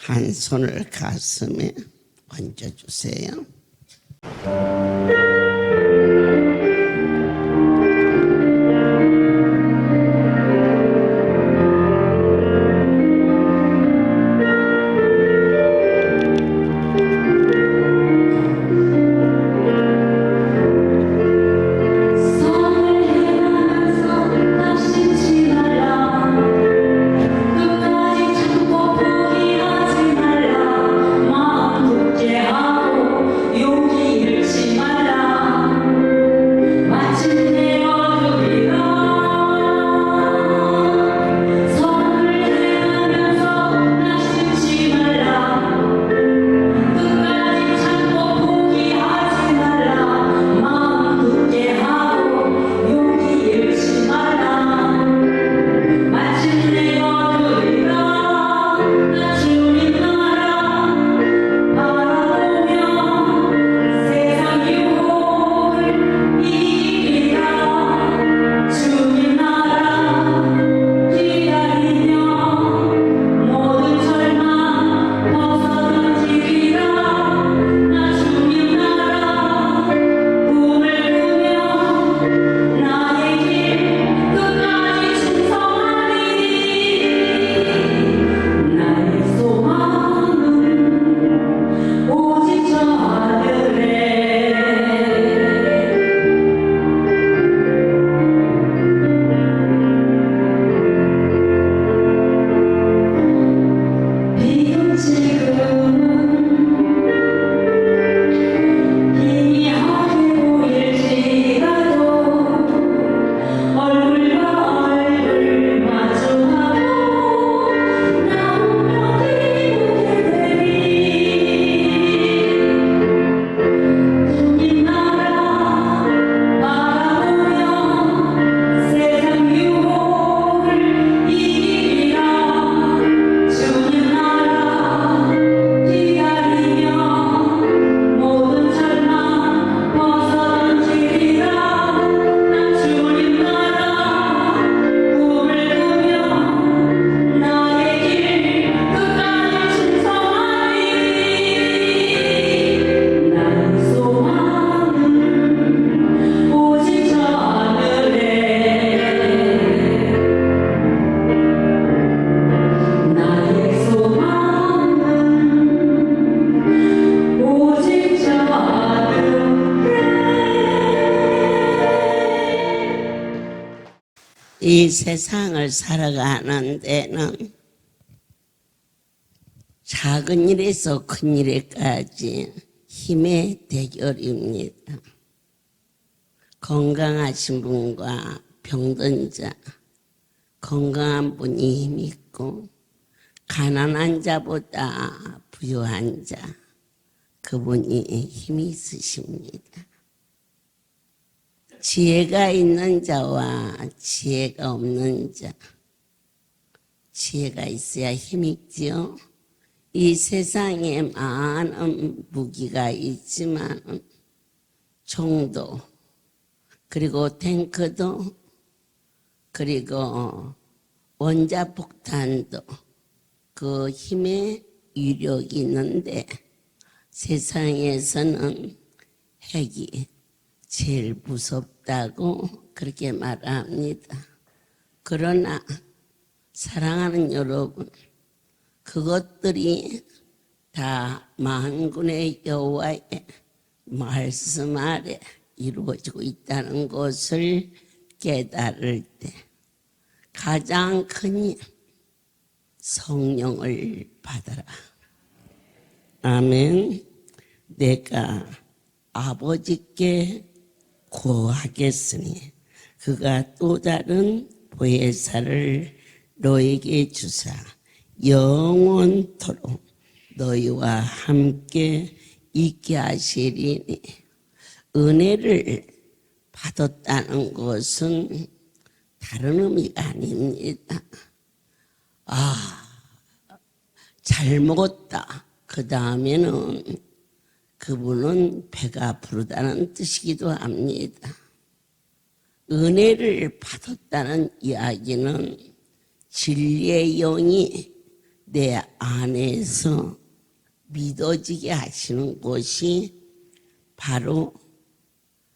한 손을 가슴에 얹어주세요. 이 세상을 살아가는 데는 작은 일에서 큰 일에까지 힘의 대결입니다. 건강하신 분과 병든 자, 건강한 분이 힘이 있고 가난한 자보다 부유한 자, 그분이 힘이 있으십니다. 지혜가 있는 자와 지혜가 없는 자, 지혜가 있어야 힘이 있지요. 이 세상에 많은 무기가 있지만 총도 그리고 탱크도 그리고 원자폭탄도 그 힘의 위력이 있는데 세상에서는 핵이 제일 무섭다고 그렇게 말합니다. 그러나 사랑하는 여러분, 그것들이 다 만군의 여호와의 말씀 아래 이루어지고 있다는 것을 깨달을 때 가장 큰 힘, 성령을 받아라. 아멘. 내가 아버지께 구하겠으니 그가 또 다른 보혜사를 너에게 주사 영원토록 너희와 함께 있게 하시리니, 은혜를 받았다는 것은 다른 의미가 아닙니다. 잘 먹었다. 그 다음에는 그분은 배가 부르다는 뜻이기도 합니다. 은혜를 받았다는 이야기는 진리의 영이 내 안에서 믿어지게 하시는 것이 바로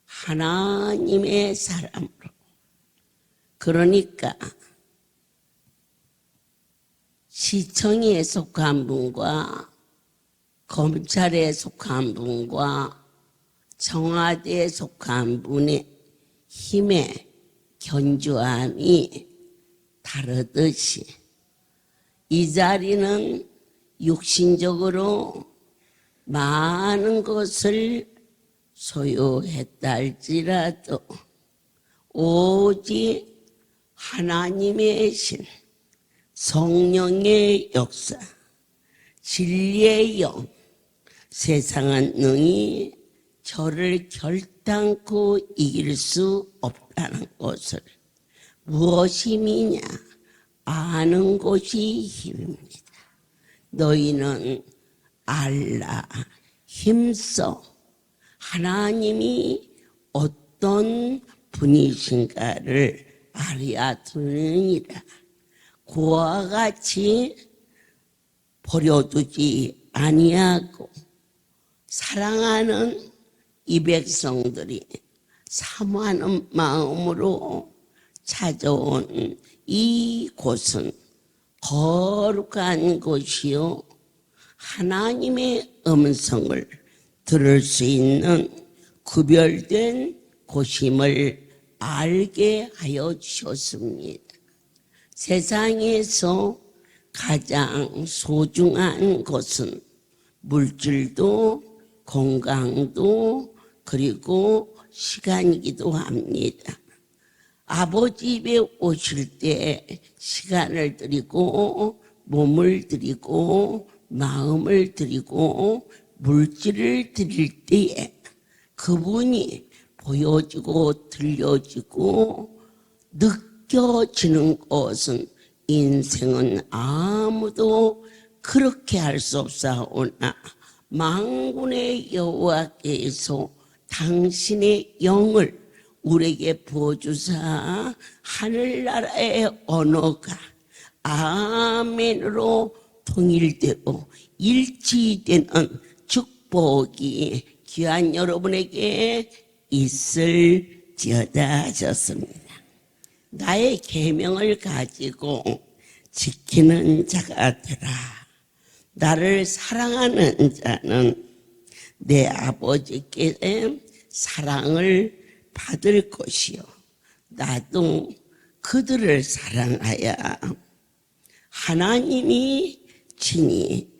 하나님의 사람으로. 그러니까 시청에 속한 분과 검찰에 속한 분과 청와대에 속한 분의 힘의 견주함이 다르듯이 이 자리는 육신적으로 많은 것을 소유했다 할지라도 오직 하나님의 신, 성령의 역사, 진리의 영, 세상은 능히 저를 결단코 이길 수 없다는 것을 무엇이 미냐? 아는 것이 힘입니다. 너희는 알라, 힘써 하나님이 어떤 분이신가를 알아두느니라. 그와 같이 버려두지 아니하고 사랑하는 이 백성들이 사모하는 마음으로 찾아온 이 곳은 거룩한 곳이요 하나님의 음성을 들을 수 있는 구별된 곳임을 알게 하여 주셨습니다. 세상에서 가장 소중한 것은 물질도 건강도 그리고 시간이기도 합니다. 아버지 집에 오실 때 시간을 드리고 몸을 드리고 마음을 드리고 물질을 드릴 때에 그분이 보여지고 들려지고 느껴지는 것은 인생은 아무도 그렇게 할 수 없사오나 만군의 여호와께서 당신의 영을 우리에게 부어주사 하늘나라의 언어가 아멘으로 통일되고 일치되는 축복이 귀한 여러분에게 있을지어다 하셨습니다. 나의 계명을 가지고 지키는 자가 되라. 나를 사랑하는 자는 내 아버지께 사랑을 받을 것이요 나도 그들을 사랑하여 하나님이 친히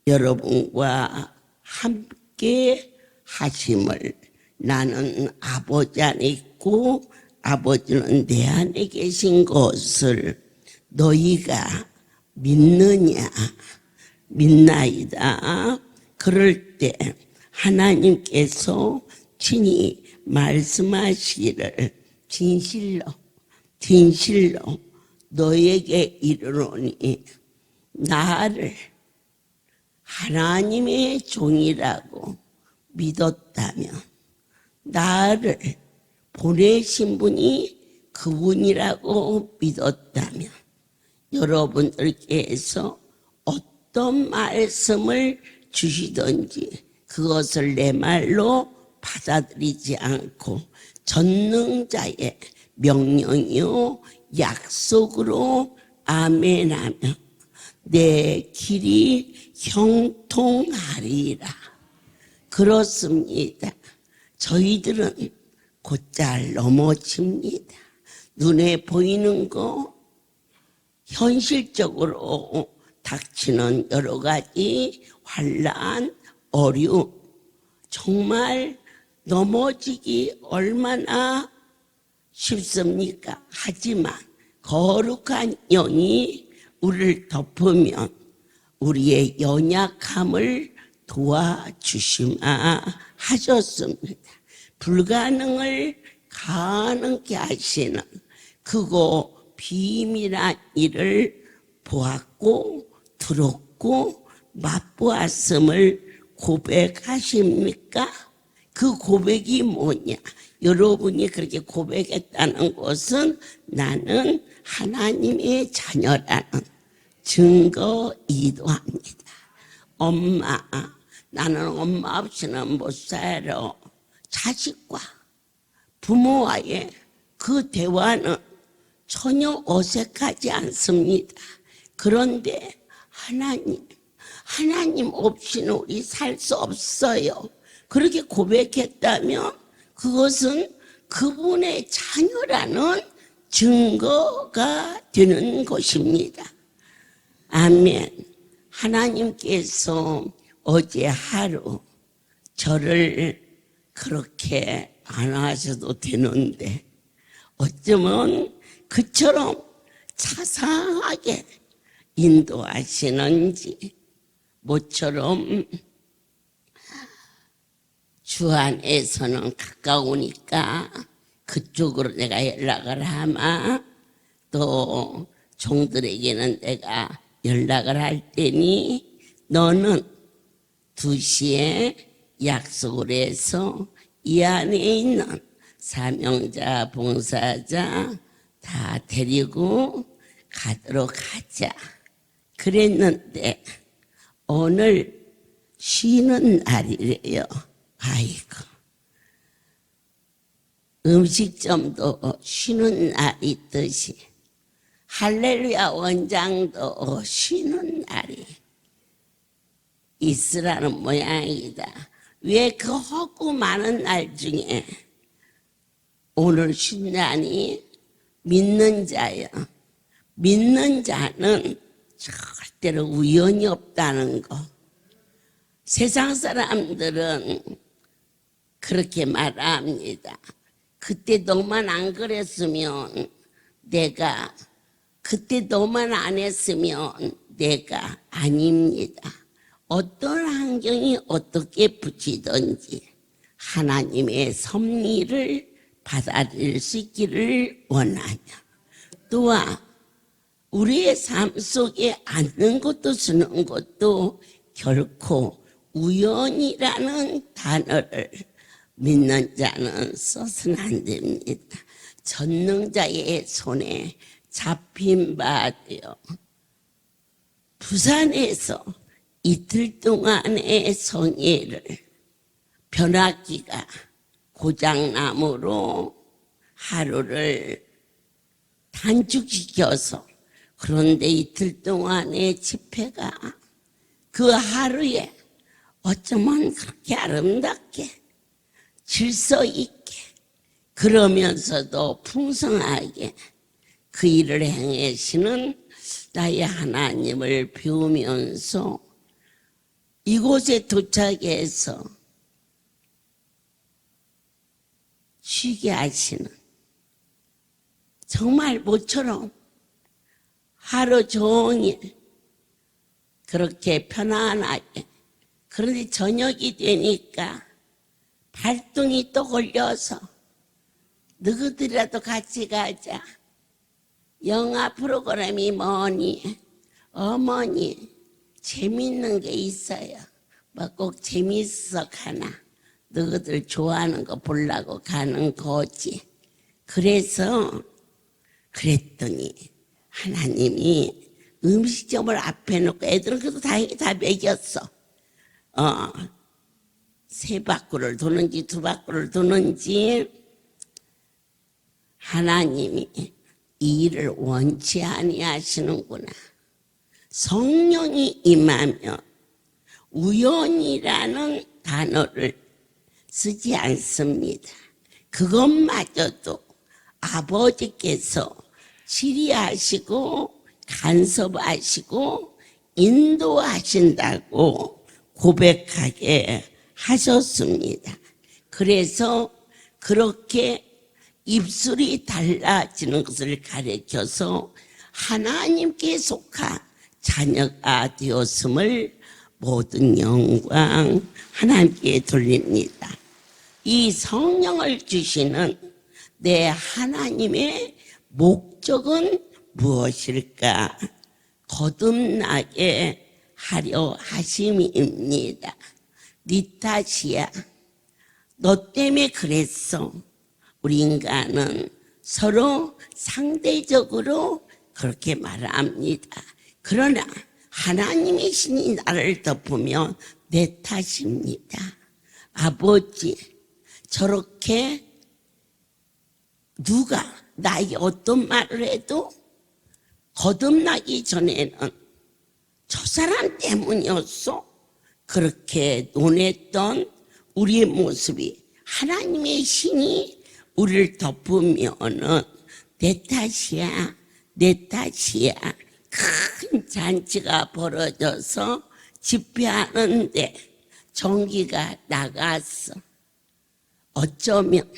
여러분과 함께 하심을 나는 아버지 안에 있고 아버지는 내 안에 계신 것을 너희가 믿느냐? 믿나이다. 그럴 때 하나님께서 친히 말씀하시기를 진실로 너에게 이르노니 나를 하나님의 종이라고 믿었다면 나를 보내신 분이 그분이라고 믿었다면 여러분들께서 어떤 말씀을 주시든지 그것을 내 말로 받아들이지 않고 전능자의 명령이요 약속으로 아멘하며 내 길이 형통하리라. 그렇습니다. 저희들은 곧잘 넘어집니다. 눈에 보이는 거 현실적으로 닥치는 여러 가지 환난, 어려 정말 넘어지기 얼마나 쉽습니까? 하지만 거룩한 영이 우리를 덮으면 우리의 연약함을 도와주시마 하셨습니다. 불가능을 가능케 하시는 그거 비밀한 일을 보았고 들었고 맛보았음을 고백하십니까? 그 고백이 뭐냐? 여러분이 그렇게 고백했다는 것은 나는 하나님의 자녀라는 증거이기도 합니다. 엄마, 나는 엄마 없이는 못 살아. 자식과 부모와의 그 대화는 전혀 어색하지 않습니다. 그런데 하나님 없이는 우리 살 수 없어요. 그렇게 고백했다면 그것은 그분의 자녀라는 증거가 되는 것입니다. 아멘. 하나님께서 어제 하루 저를 그렇게 안 하셔도 되는데 어쩌면 그처럼 자상하게 인도하시는지 모처럼 주 안에서는 가까우니까 그쪽으로 내가 연락을 하마 또 종들에게는 내가 연락을 할 테니 너는 2시에 약속을 해서 이 안에 있는 사명자, 봉사자 다 데리고 가도록 하자. 그랬는데 오늘 쉬는 날이래요. 아이고. 음식점도 쉬는 날이 있듯이 할렐루야 원장도 쉬는 날이 있으라는 모양이다. 왜 그 허구 많은 날 중에 오늘 쉰다니 믿는 자요. 믿는 자는 절대로 우연이 없다는 거. 세상 사람들은 그렇게 말합니다. 그때 너만 안 그랬으면 내가, 그때 너만 안 했으면 내가 아닙니다. 어떤 환경이 어떻게 붙이든지 하나님의 섭리를 받아들일 수 있기를 원하며 또한 우리의 삶 속에 앉는 것도 쓰는 것도 결코 우연이라는 단어를 믿는 자는 써서는 안 됩니다. 전능자의 손에 잡힌 바 되어 부산에서 이틀 동안의 성회를 변압기가 고장나무로 하루를 단축시켜서 그런데 이틀 동안의 집회가 그 하루에 어쩌면 그렇게 아름답게 질서 있게 그러면서도 풍성하게 그 일을 행하시는 나의 하나님을 배우면서 이곳에 도착해서 쉬게 하시는 정말 모처럼 하루 종일 그렇게 편안하게 그런데 저녁이 되니까 발동이 또 걸려서 너희들이라도 같이 가자. 영화 프로그램이 뭐니? 어머니 재밌는 게 있어요. 뭐 꼭 재밌어 가나. 너희들 좋아하는 거 보려고 가는 거지. 그래서 그랬더니 하나님이 음식점을 앞에 놓고 애들은 그래도 다 먹였어. 세 바퀴를 도는지 두 바퀴를 도는지 하나님이 이 일을 원치 아니하시는구나. 성령이 임하면 우연이라는 단어를 쓰지 않습니다. 그것마저도 아버지께서 지리하시고 간섭하시고 인도하신다고 고백하게 하셨습니다. 그래서 그렇게 입술이 달라지는 것을 가리켜서 하나님께 속한 자녀가 되었음을 모든 영광 하나님께 돌립니다. 이 성령을 주시는 내 하나님의 목적은 무엇일까? 거듭나게 하려 하심입니다. 네 탓이야. 너 때문에 그랬어. 우리 인간은 서로 상대적으로 그렇게 말합니다. 그러나 하나님의 신이 나를 덮으면 내 탓입니다. 아버지, 저렇게 누가 나에게 어떤 말을 해도 거듭나기 전에는 저 사람 때문이었어. 그렇게 논했던 우리의 모습이 하나님의 신이 우리를 덮으면은 내 탓이야, 내 탓이야. 큰 잔치가 벌어져서 집회하는데 전기가 나갔어. 어쩌면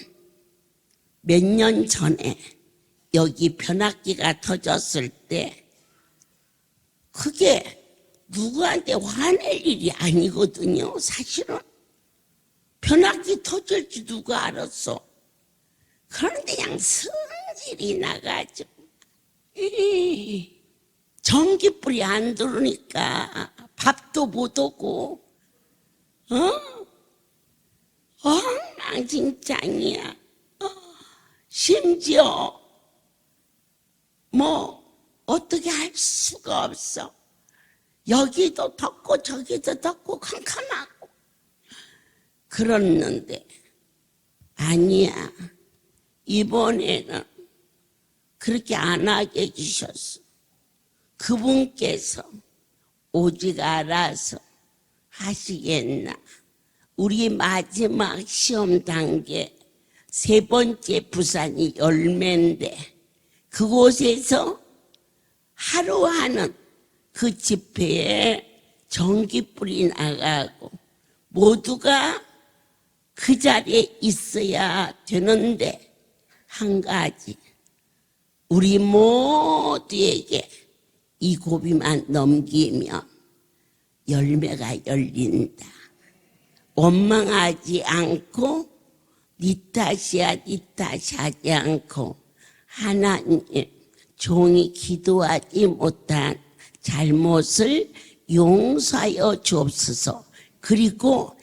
몇 년 전에 여기 변압기가 터졌을 때 그게 누구한테 화낼 일이 아니거든요. 사실은 변압기 터질지 누가 알았어. 그런데 그냥 성질이 나가지고 전기불이 안 들어오니까 밥도 못 오고 엉망진창이야. 심지어 뭐 어떻게 할 수가 없어. 여기도 덥고 저기도 덥고 캄캄하고. 그랬는데 아니야, 이번에는 그렇게 안 하게 해주셨어. 그분께서 오직 알아서 하시겠나. 우리 마지막 시험 단계 3번째 부산이 열매인데 그곳에서 하루 하는 그 집회에 전기불이 나가고 모두가 그 자리에 있어야 되는데 한 가지, 우리 모두에게 이 고비만 넘기면 열매가 열린다. 원망하지 않고 네 탓이야 네 탓이 하지 않고 하나님, 종이 기도하지 못한 잘못을 용서하여 주옵소서. 그리고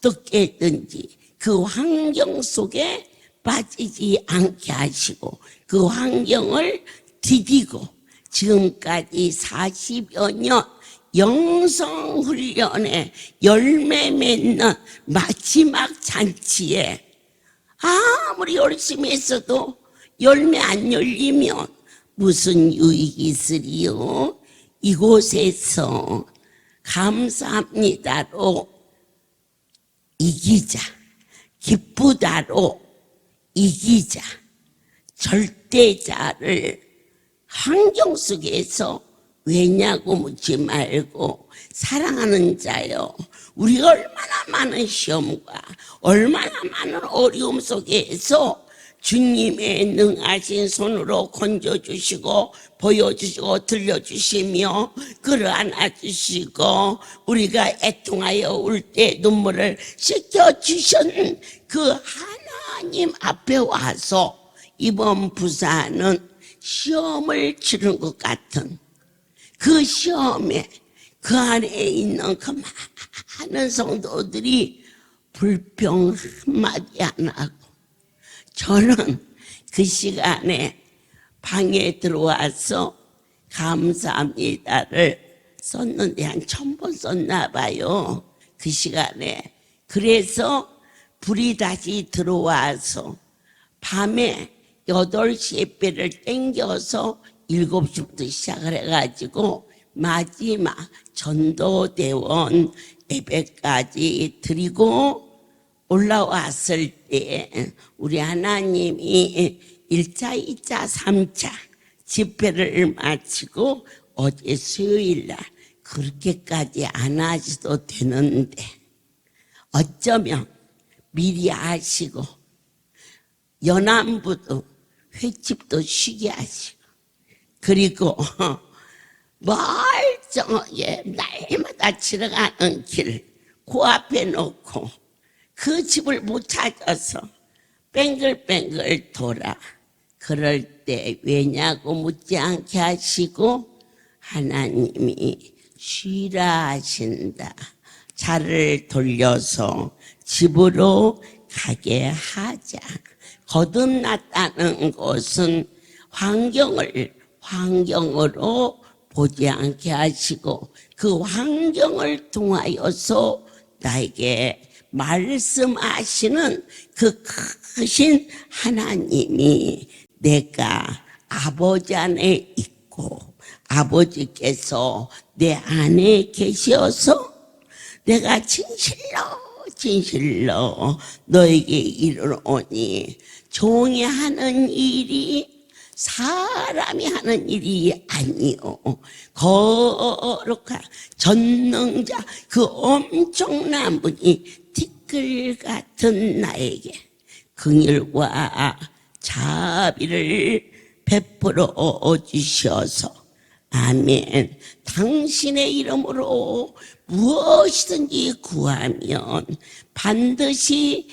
어떻게든지 그 환경 속에 빠지지 않게 하시고 그 환경을 디디고 지금까지 40여 년 영성훈련에 열매 맺는 마지막 잔치에 아무리 열심히 했어도 열매 안 열리면 무슨 유익이 있으리요. 이곳에서 감사합니다로 이기자, 기쁘다로 이기자, 절대자를 환경 속에서 왜냐고 묻지 말고 사랑하는 자요, 우리가 얼마나 많은 시험과 얼마나 많은 어려움 속에서 주님의 능하신 손으로 건져주시고 보여주시고 들려주시며 끌어안아주시고 우리가 애통하여 울 때 눈물을 씻겨주신 그 하나님 앞에 와서 이번 부산은 시험을 치른 것 같은 그 시험에 그 안에 있는 그 많은 성도들이 불평 한마디 안 하고 저는 그 시간에 방에 들어와서 감사합니다를 썼는데 한 1000번 썼나 봐요. 그 시간에. 그래서 불이 다시 들어와서 밤에 8시 예배를 땡겨서 7시부터 시작을 해가지고 마지막 전도대원 예배까지 드리고 올라왔을 때 우리 하나님이 1차, 2차, 3차 집회를 마치고 어제 수요일날 그렇게까지 안 하셔도 되는데 어쩌면 미리 하시고 연안부도 횟집도 쉬게 하시고 그리고 멀쩡하게 날마다 지나가는 길 코앞에 놓고 그 집을 못 찾아서 뱅글뱅글 돌아. 그럴 때 왜냐고 묻지 않게 하시고 하나님이 쉬라 하신다. 차를 돌려서 집으로 가게 하자. 거듭났다는 것은 환경으로 보지 않게 하시고 그 환경을 통하여서 나에게 말씀하시는 그 크신 하나님이 내가 아버지 안에 있고 아버지께서 내 안에 계셔서 내가 진실로 너에게 이르노니 종이 하는 일이 사람이 하는 일이 아니요 거룩한 전능자 그 엄청난 분이 티끌 같은 나에게 긍휼과 자비를 베풀어 주셔서 아멘. 당신의 이름으로 무엇이든지 구하면 반드시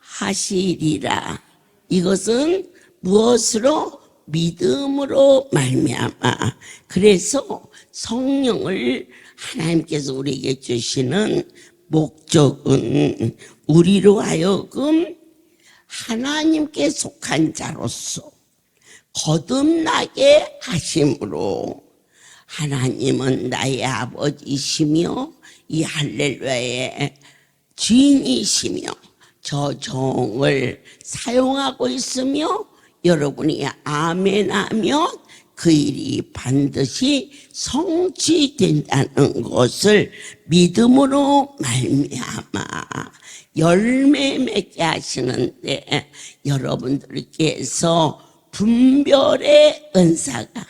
시행하시리라. 이것은 무엇으로? 믿음으로 말미암아. 그래서 성령을 하나님께서 우리에게 주시는 목적은 우리로 하여금 하나님께 속한 자로서 거듭나게 하심으로 하나님은 나의 아버지시며 이 할렐루야의 주인이시며 저 종을 사용하고 있으며 여러분이 아멘하면 그 일이 반드시 성취된다는 것을 믿음으로 말미암아 열매 맺게 하시는데 여러분들께서 분별의 은사가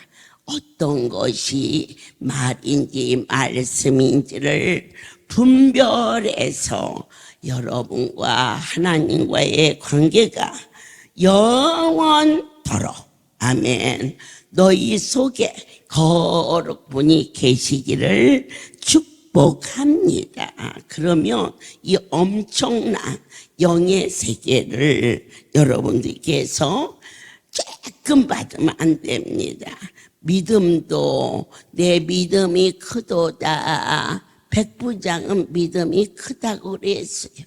어떤 것이 말인지 말씀인지를 분별해서 여러분과 하나님과의 관계가 영원토록 아멘 너희 속에 거룩분이 계시기를 축복합니다. 그러면 이 엄청난 영의 세계를 여러분들께서 조금 받으면 안 됩니다. 믿음도 내 믿음이 크도다. 백부장은 믿음이 크다고 그랬어요.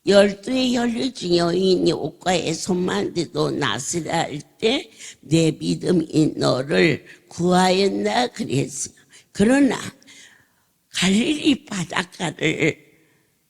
12의 혈류 여인이 옷가에 손만 대도 나으라 할 때 내 믿음이 너를 구하였나 그랬어요. 그러나 갈릴리 바닷가를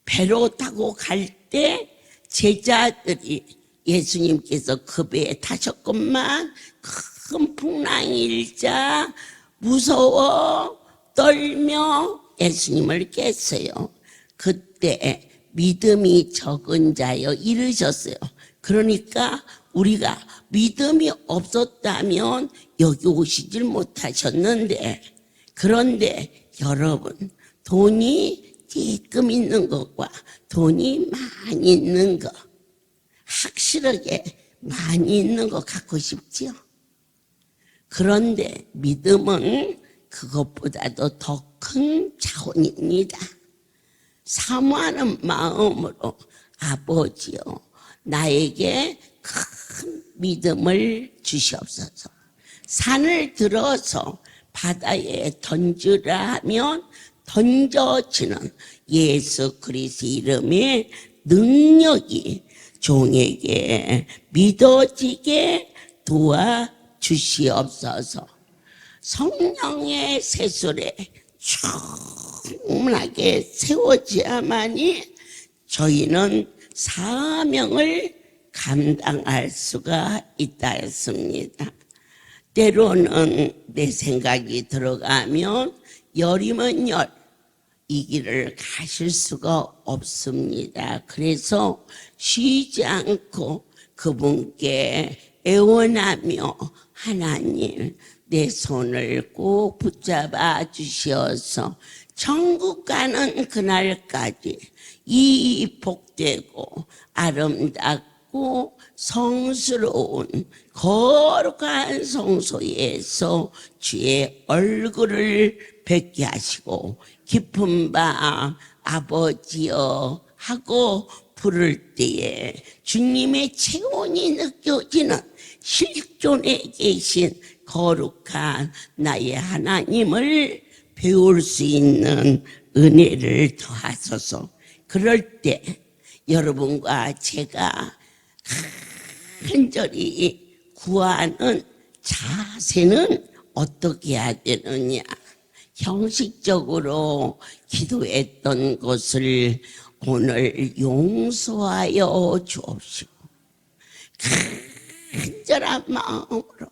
배로 타고 갈 때 제자들이 예수님께서 그 배에 타셨건만 큰 풍랑이 일자 무서워 떨며 예수님을 깼어요. 그때 믿음이 적은 자여 이르셨어요. 그러니까 우리가 믿음이 없었다면 여기 오시질 못하셨는데 그런데 여러분 돈이 조금 있는 것과 돈이 많이 있는 것 확실하게 많이 있는 것 갖고 싶지요. 그런데 믿음은 그것보다도 더 큰 자원입니다. 사모하는 마음으로 아버지요 나에게 큰 믿음을 주시옵소서. 산을 들어서 바다에 던지라 하면 던져지는 예수 그리스도 이름의 능력이 종에게 믿어지게 도와주시옵소서. 성령의 세술에 충분하게 세워져야만이 저희는 사명을 감당할 수가 있다 했습니다. 때로는 내 생각이 들어가면 열이면 열, 이 길을 가실 수가 없습니다. 그래서 쉬지 않고 그분께 애원하며 하나님 내 손을 꼭 붙잡아 주시어서 천국 가는 그날까지 이 복되고 아름답고 성스러운 거룩한 성소에서 주의 얼굴을 뵙게 하시고 깊은 밤 아버지여 하고 부를 때에 주님의 체온이 느껴지는 실존에 계신 거룩한 나의 하나님을 배울 수 있는 은혜를 더하소서. 그럴 때 여러분과 제가 간절히 구하는 자세는 어떻게 해야 되느냐? 형식적으로 기도했던 것을 오늘 용서하여 주옵시고 간절한 마음으로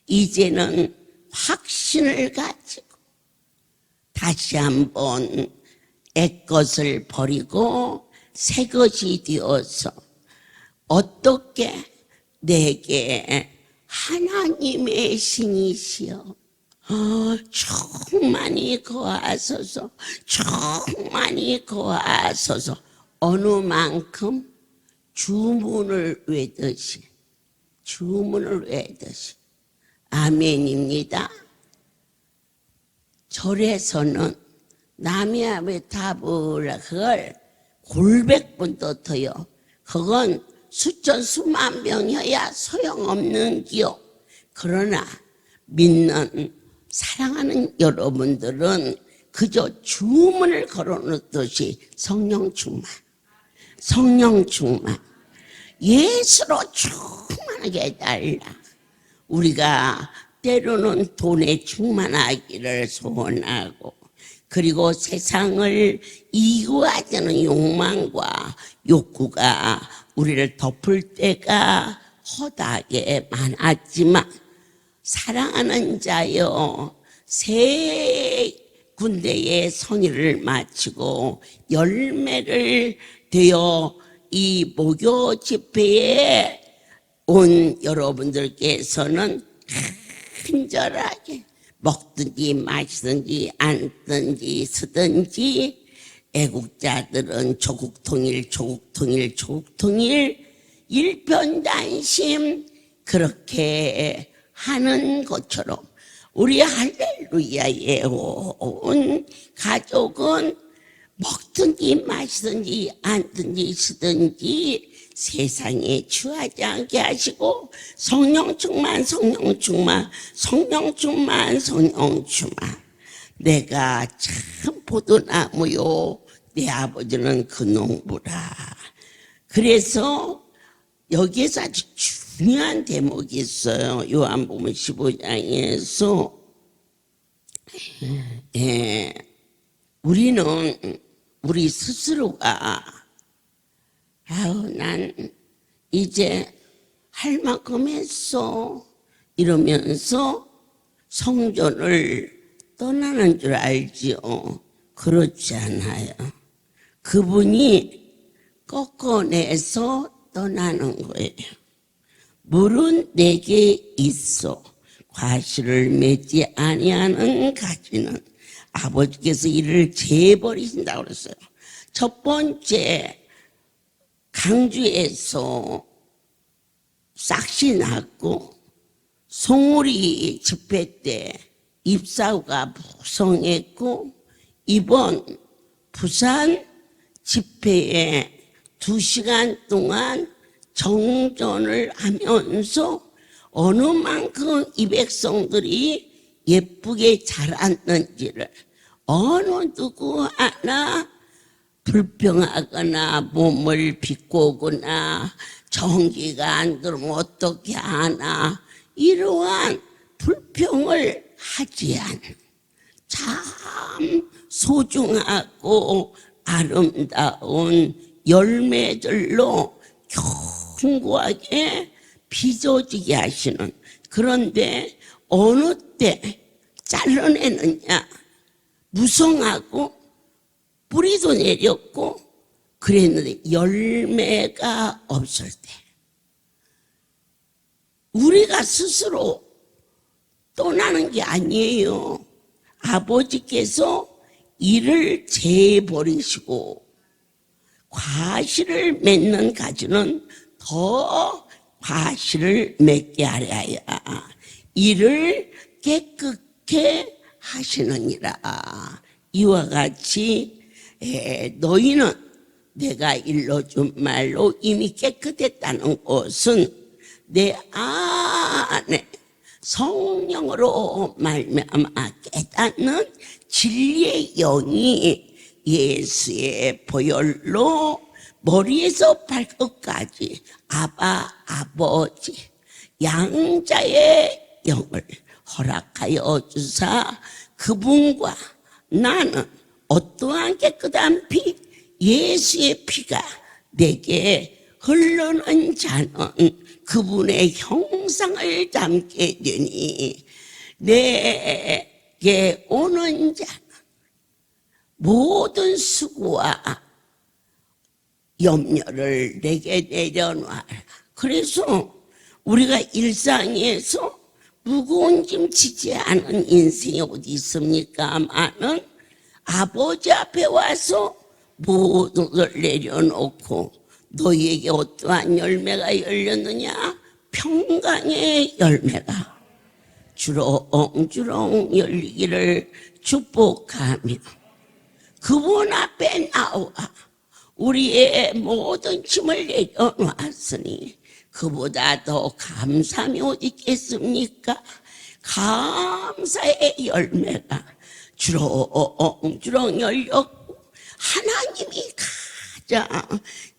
이제는 확신을 가지고 다시 한번 옛것을 버리고 새 것이 되어서 어떻게 내게 하나님의 신이시여 충만히 거하소서, 충만히 거하소서. 어느 만큼? 주문을 외듯이, 주문을 외듯이. 아멘입니다. 절에서는 남이아베 타브라 그걸 골백분도 더요. 그건 수천 수만 명이어야 소용없는기요. 그러나 믿는 사랑하는 여러분들은 그저 주문을 걸어놓듯이 성령 충만, 성령 충만, 예수로 충만하게 해달라. 우리가 때로는 돈에 충만하기를 소원하고 그리고 세상을 이구하자는 욕망과 욕구가 우리를 덮을 때가 허다하게 많았지만 사랑하는 자여 세 군데의 선의를 마치고 열매를 되어 이 목요 집회에 온 여러분들께서는 친절하게 먹든지 마시든지 앉든지 쓰든지 애국자들은 조국 통일, 조국 통일, 조국 통일 일편단심 그렇게 하는 것처럼 우리 할렐루야에 온 가족은 먹든지 마시든지 앉든지 쓰든지 세상에 취하지 않게 하시고 성령 충만, 성령 충만, 성령 충만, 성령 충만. 내가 참 포도나무요, 내 아버지는 그 농부라. 그래서 여기에서 아주 중요한 대목이 있어요. 요한복음 15장에서 우리는 우리 스스로가 난 이제 할 만큼 했어 이러면서 성전을 떠나는 줄 알지요. 그렇지 않아요. 그분이 꺾어내서 떠나는 거예요. 물은 내게 있어 과실을 맺지 아니하는 가지는 아버지께서 이를 재버리신다고 그랬어요. 첫 번째 강주에서 싹시 났고 송우리 집회 때 입사후가 부성했고 이번 부산 집회에 2시간 동안 정전을 하면서 어느 만큼 이 백성들이 예쁘게 자랐는지를 어느 누구 하나 불평하거나 몸을 비꼬거나 전기가 안 들어오면 어떻게 하나 이러한 불평을 하지 않은 참 소중하고 아름다운 열매들로 견고하게 빚어지게 하시는. 그런데 어느 때 잘라내느냐 무성하고 뿌리도 내렸고 그랬는데 열매가 없을 때 우리가 스스로 떠나는 게 아니에요. 아버지께서 이를 재버리시고 과실을 맺는 가지는 더 과실을 맺게 하려야 이를 깨끗게 하시느니라. 이와 같이 너희는 내가 일러준 말로 이미 깨끗했다는 것은 내 안에 성령으로 말미암아 깨닫는 진리의 영이 예수의 보혈로 머리에서 발끝까지 아바 아버지 양자의 영을 허락하여 주사 그분과 나는 어떠한 깨끗한 피, 예수의 피가 내게 흐르는 자는 그분의 형상을 담게 되니 내게 오는 자는 모든 수고와 염려를 내게 내려놔라. 그래서 우리가 일상에서 무거운 짐 지지 않은 인생이 어디 있습니까마는 아버지 앞에 와서 모든 걸 내려놓고 너희에게 어떠한 열매가 열렸느냐? 평강의 열매가 주렁주렁 열리기를 축복하며 그분 앞에 나와 우리의 모든 짐을 내려놓았으니 그보다 더 감사함이 어디 있겠습니까? 감사의 열매가 주렁주렁 열렸고 하나님이 가장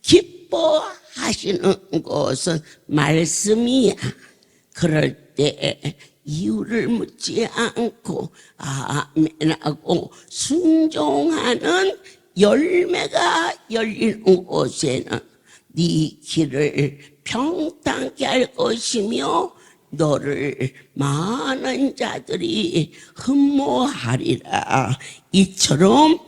기뻐하시는 것은 말씀이야. 그럴 때 이유를 묻지 않고 아멘하고 순종하는 열매가 열리는 곳에는 네 길을 평탄케 할 것이며 너를 많은 자들이 흠모하리라. 이처럼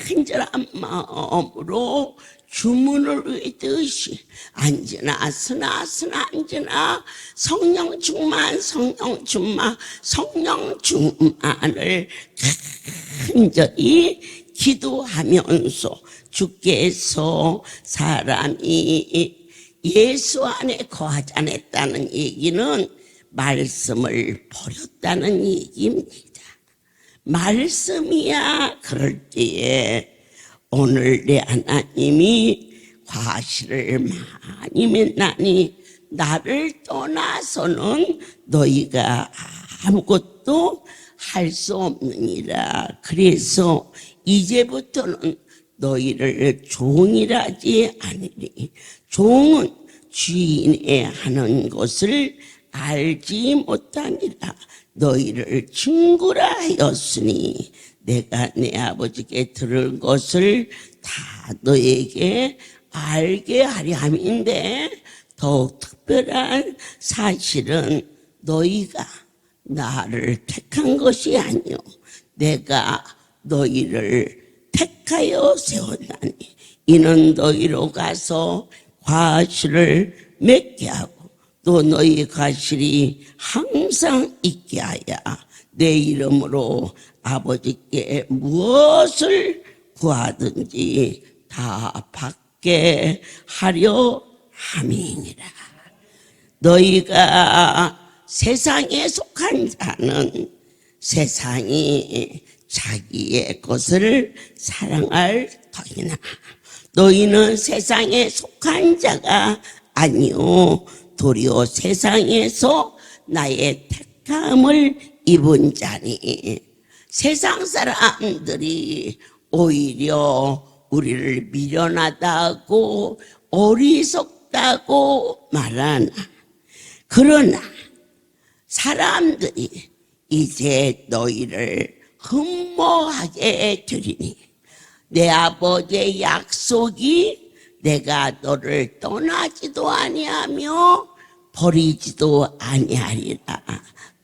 간절한 마음으로 주문을 외듯이 앉으나 서나 앉으나 성령 충만 성령 충만을 간절히 기도하면서 주께서 사람이 예수 안에 거하지 않았다는 얘기는 말씀을 버렸다는 얘기입니다. 말씀이야. 그럴 때에 오늘 내 하나님이 과실을 많이 맺나니 나를 떠나서는 너희가 아무것도 할 수 없느니라. 그래서 이제부터는 너희를 종이라지 아니니 종은 주인의 하는 것을 알지 못하니라. 너희를 친구라 하였으니 내가 내 아버지께 들은 것을 다 너에게 알게 하려 함인데 더욱 특별한 사실은 너희가 나를 택한 것이 아니요 내가 너희를 택하여 세웠나니 이는 너희로 가서 과실을 맺게 하고 또 너희 과실이 항상 있게 하여 내 이름으로 아버지께 무엇을 구하든지 다 받게 하려 함이니라. 너희가 세상에 속한 자는 세상이 자기의 것을 사랑할 터이나 너희는 세상에 속한 자가 아니요 도리어 세상에서 나의 택함을 입은 자니 세상 사람들이 오히려 우리를 미련하다고 어리석다고 말하나 그러나 사람들이 이제 너희를 흠모하게 되리니 내 아버지의 약속이 내가 너를 떠나지도 아니하며 버리지도 아니하리라.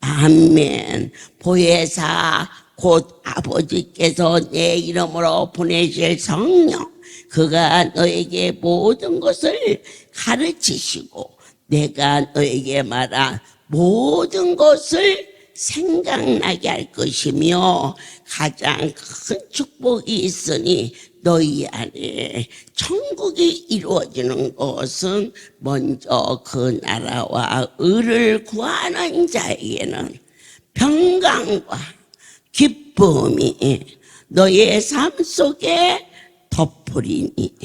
아멘. 보혜사 곧 아버지께서 내 이름으로 보내실 성령 그가 너에게 모든 것을 가르치시고 내가 너에게 말한 모든 것을 생각나게 할 것이며 가장 큰 축복이 있으니 너희 안에 천국이 이루어지는 것은 먼저 그 나라와 의를 구하는 자에게는 평강과 기쁨이 너의 삶 속에 덮으리니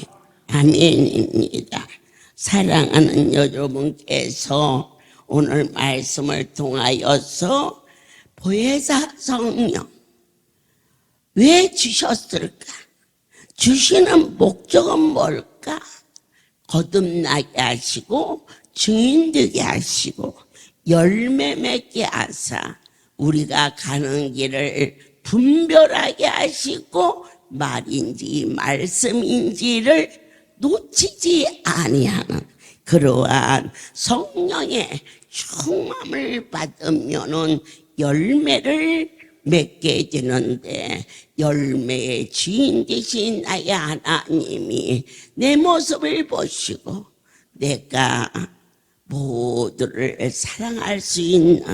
아멘입니다. 사랑하는 여러분께서 오늘 말씀을 통하여서 보혜사 성령 왜 주셨을까? 주시는 목적은 뭘까? 거듭나게 하시고 증인되게 하시고 열매 맺게 하사 우리가 가는 길을 분별하게 하시고 말인지 말씀인지를 놓치지 아니하는 그러한 성령의 충만을 받으면은 열매를 맺게 되는데, 열매의 주인 되신 나의 하나님이 내 모습을 보시고 내가 모두를 사랑할 수 있는,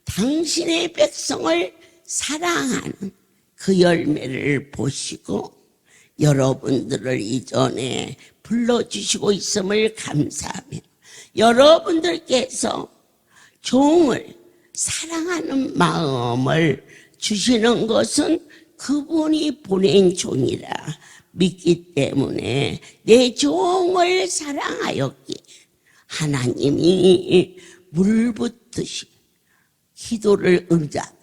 당신의 백성을 사랑하는 그 열매를 보시고 여러분들을 이전에 불러주시고 있음을 감사하며, 여러분들께서 종을 사랑하는 마음을 주시는 것은 그분이 보낸 종이라 믿기 때문에 내 종을 사랑하였기에 하나님이 물붓듯이 기도를 응답하며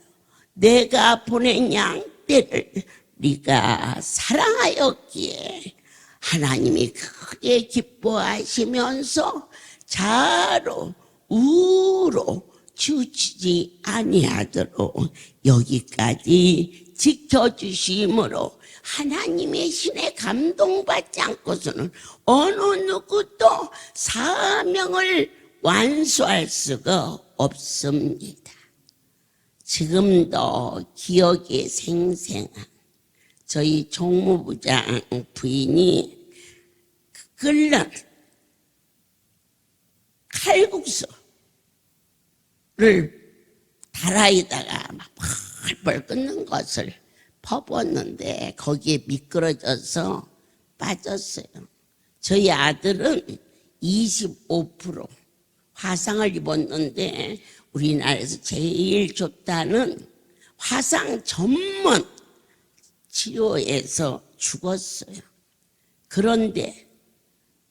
내가 보낸 양떼를 네가 사랑하였기에 하나님이 크게 기뻐하시면서 자로 우로 치우치지 아니하도록 여기까지 지켜주심으로 하나님의 신에 감동받지 않고서는 어느 누구도 사명을 완수할 수가 없습니다. 지금도 기억에 생생한 저희 총무부장 부인이 끓는 칼국수를 다라이다가 막 펄펄 끓는 것을 퍼부었는데 거기에 미끄러져서 빠졌어요. 저희 아들은 25% 화상을 입었는데 우리나라에서 제일 좋다는 화상 전문 치료에서 죽었어요. 그런데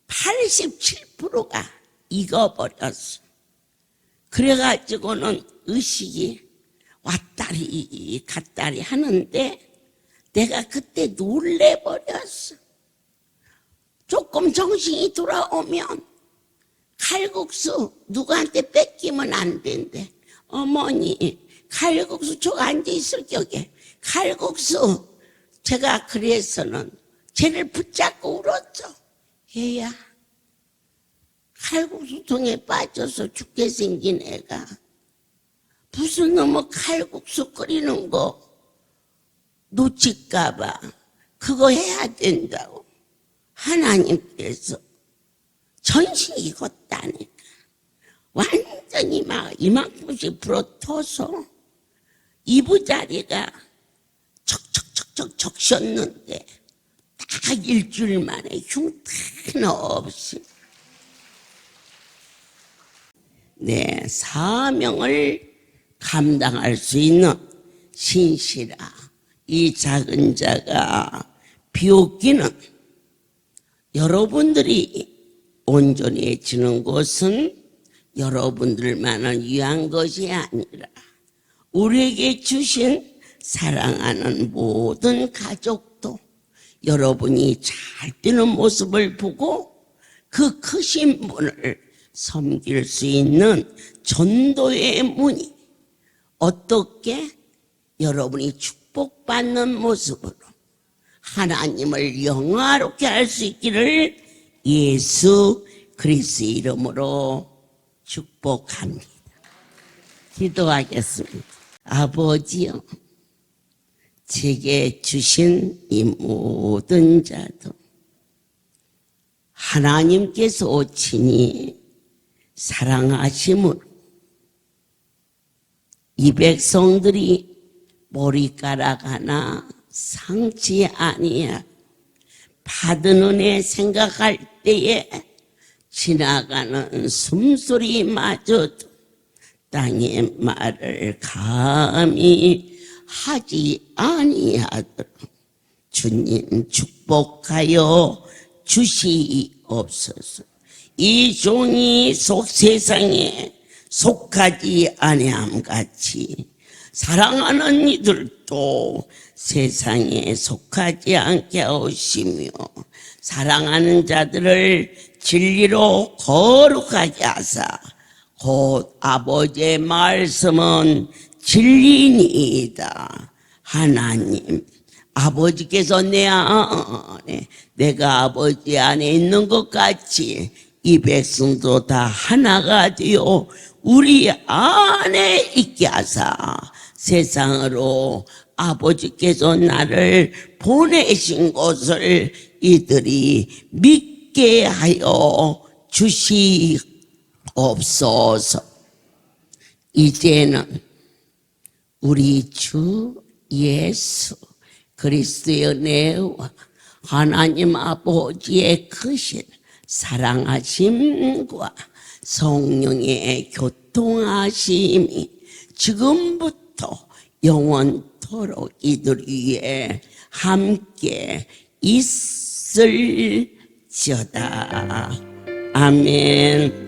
87%가 익어버렸어. 그래가지고는 의식이 왔다리 갔다리 하는데 내가 그때 놀래버렸어. 조금 정신이 돌아오면 칼국수 누구한테 뺏기면 안 된대. 어머니 칼국수 저 앉아있을 적에 칼국수, 제가 그래서는 쟤를 붙잡고 울었죠. 얘야, 칼국수통에 빠져서 죽게 생긴 애가 무슨 놈의 칼국수 끓이는 거 놓칠까봐 그거 해야 된다고. 하나님께서 전신이 익었다니까 완전히 막 이만큼씩 불어터서 이부자리가 척척척척 적셨는데 딱 일주일 만에 흉터 없이 내 사명을 감당할 수 있는 신실아 이 작은 자가 비웃기는 여러분들이 온전해지는 것은 여러분들만을 위한 것이 아니라 우리에게 주신 사랑하는 모든 가족도 여러분이 잘 되는 모습을 보고 그 크신 분을 섬길 수 있는 전도의 문이 어떻게 여러분이 축복받는 모습으로 하나님을 영화롭게 할 수 있기를 예수 그리스도의 이름으로 축복합니다. 기도하겠습니다. 아버지여, 제게 주신 이 모든 자도 하나님께서 친히 사랑하심으로 이 백성들이 머리카락 하나 상치 아니야 받은 은혜 생각할 때에 지나가는 숨소리마저도 땅의 말을 감히 하지 아니하도록 주님 축복하여 주시옵소서. 이 종이 세상에 속하지 아니함같이 사랑하는 이들도 세상에 속하지 않게 하시며 사랑하는 자들을 진리로 거룩하게 하사 곧 아버지의 말씀은 진리니이다. 하나님, 아버지께서 내 안에, 내가 아버지 안에 있는 것 같이 이 백성도 다 하나가 되어 우리 안에 있게 하사 세상으로 아버지께서 나를 보내신 것을 이들이 믿게 하여 주시옵소서. 이제는 우리 주 예수 그리스도의 은혜와 하나님 아버지의 크신 사랑하심과 성령의 교통하심이 지금부터 영원토록 이들 위에 함께 있을지어다. 아멘.